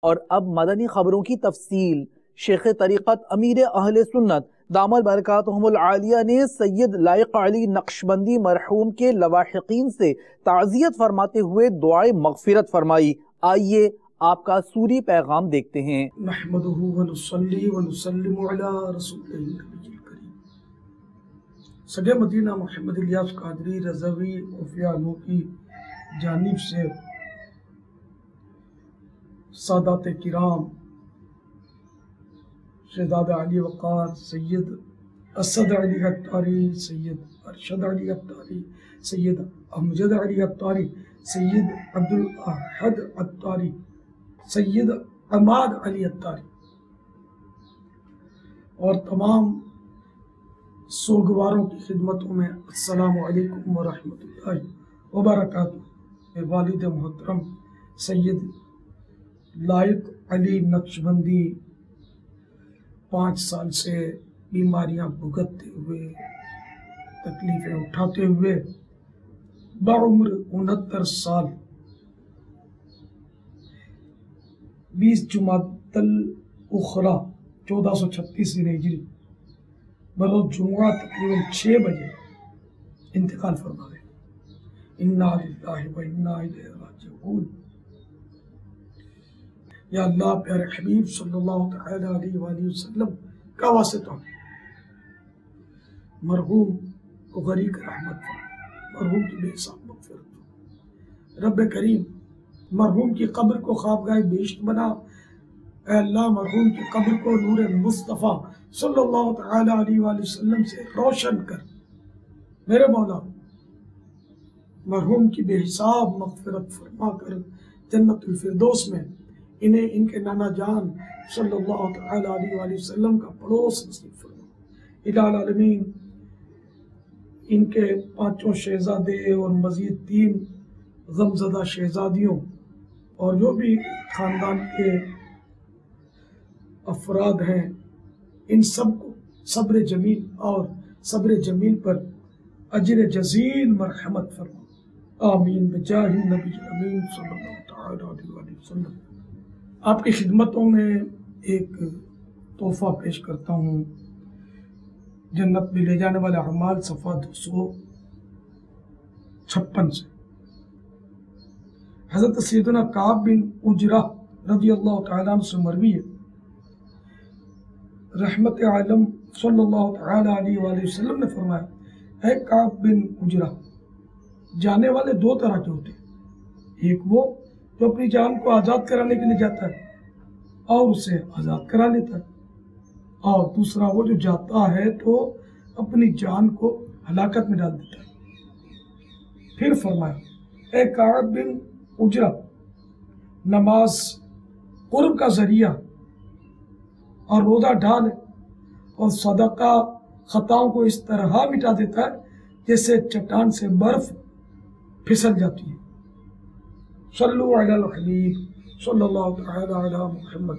اور اب مدنی خبروں کی تفصیل۔ شیخ طریقت امیر اہل سنت دامت برکاتہم العالیہ نے سید لائق علی نقشبندی مرحوم کے لواحقین سے تعزیت فرماتے ہوئے دعائے مغفرت فرمائی۔ آئیے آپ کا سوری پیغام دیکھتے ہیں۔ نحمدہ ونصلی ونسلم علی رسولہ النبی الکریم۔ سید مدینہ محمد الیاس قادری رضوی عفیہ عنہ کی جانب سے سادات کرام شہزادہ علی وقار، سید اسد علی عطاری، سید ارشد علی عطاری، سید امجد علی عطاری، سید عبدالاحد عطاری، سید عماد علی عطاری اور تمام سوگواروں کی خدمتوں میں السلام علیکم ورحمۃ اللہ وبرکاتہ۔ والد محترم سید لائق علی نقشبندی 5 سال سے بیماریاں بھگتتے ہوئے، تکلیفیں اٹھاتے ہوئے بعمر 69 سال 20 جمادی الاخری 1436 ہجری بروز جمعہ تقریباً 6 بجے انتقال فرما گئے۔ انا للہ و انا الیہ راجعون۔ یا اللہ پیارے حبیب صلی اللہ تعالی علیہ وآلہ وسلم کا واسطہ مرحوم کو غریق رحمت فرما، مرحوم کی بے حساب مغفرت فرما۔ رب کریم مرحوم کی قبر کو خوابگاہ بہشت بنا۔ اے اللہ مرحوم کی قبر کو نور مصطفیٰ صلی اللہ تعالی علیہ وآلہ وسلم سے روشن کر۔ میرے مولا مرحوم کی بے حساب مغفرت فرما کر جنت الفردوس میں انہیں ان کے نانا جان صلی اللہ تعالی علیہ وآلہ وسلم کا پڑوس نصیب فرما۔ الہ العالمین ان کے 5 شہزادے اور مزید 3 غمزدہ شہزادیوں اور جو بھی خاندان کے افراد ہیں ان سب کو صبر جمیل اور صبر جمیل پر اجر جزیل مرحمت فرما۔ آمین بجاہ النبی الامین صلی اللہ تعالی علیہ وآلہ وسلم۔ آپ کی خدمتوں میں ایک تحفہ پیش کرتا ہوں۔ جنت میں لے جانے والے اعمال صفحہ 256 سے حضرت سیدنا کعب بن عجرہ رضی اللہ تعالیٰ عنہ سے مروی ہے، رحمت عالم صلی اللہ تعالی علیہ وآلہ وسلم نے فرمایا، اے کعب بن عجرہ، جانے والے 2 طرح کے ہوتے ہیں، ایک وہ جو اپنی جان کو آزاد کرانے کے لیے جاتا ہے اور اسے آزاد کرا لیتا ہے، اور دوسرا وہ جو جاتا ہے تو اپنی جان کو ہلاکت میں ڈال دیتا ہے۔ پھر فرمایا، اے کعب بن عجرہ، نماز قرب کا ذریعہ اور روزہ ڈھال اور صدقہ خطاؤں کو اس طرح مٹا دیتا ہے جیسے چٹان سے برف پھسل جاتی ہے۔ صلو علی الحبیب صلی اللہ تعالی علی محمد۔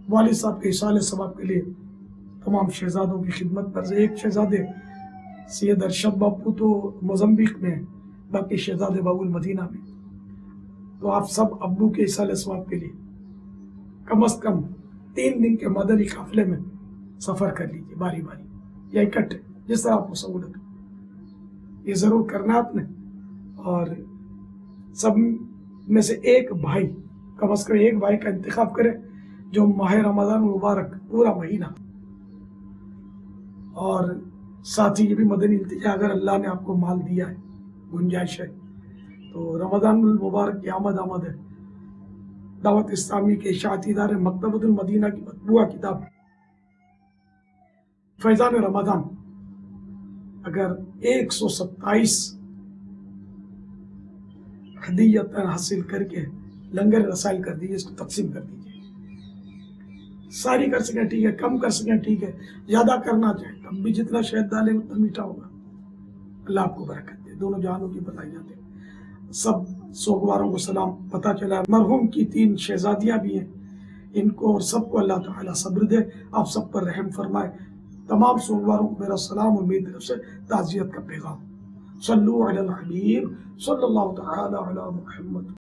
والد صاحب کے اصالِ ثواب کے لیے تمام شہزادوں کی خدمت پر سے ایک شہزادے سید ارشد باپو تو موزمبیق میں ہیں، باقی شہزادے بابو المدینہ میں، تو آپ سب ابو کے اصالِ ثواب کے لیے کم از کم 3 دن کے مدنی قافلے میں سفر کر لیجیے، باری باری یا اکٹھے، جس طرح آپ کو سہولت ہو۔ یہ ضرور کرنا آپ نے، اور سب میں سے ایک بھائی، کم از کم ایک بھائی کا انتخاب کرے جو ماہ رمضان مبارک پورا مہینہ، اور ساتھ ہی یہ بھی مدنی التجا، اگر اللہ نے آپ کو مال دیا ہے، گنجائش ہے، تو رمضان المبارک کی آمد ہے۔ دعوت اسلامی کے اشاعتی ادارے مکتبۃ المدینہ کی مطبوعہ کتاب فیضان رمضان اگر 127 ہدیتاً حاصل کر کے لنگر رسائل کر دیجیے، اس کو تقسیم کر دیجیے۔ ساری کر سکیں ٹھیک ہے، کم کر سکیں ٹھیک ہے، زیادہ کرنا چاہیں تب بھی جتنا شہد ڈالیں اتنا میٹھا ہوگا۔ اللہ آپ کو برکت دے، دونوں جہانوں کی بتائیاں دے۔ سب سوگواروں کو سلام۔ پتہ چلا مرحوم کی 3 شہزادیاں بھی ہیں، ان کو اور سب کو اللہ تعالیٰ صبر دے، آپ سب پر رحم فرمائے۔ تمام سوگواروں کو میرا سلام اور میری طرف سے تعزیت کا پیغام۔ صلو علی الحبیب صلی اللہ تعالی علی محمد۔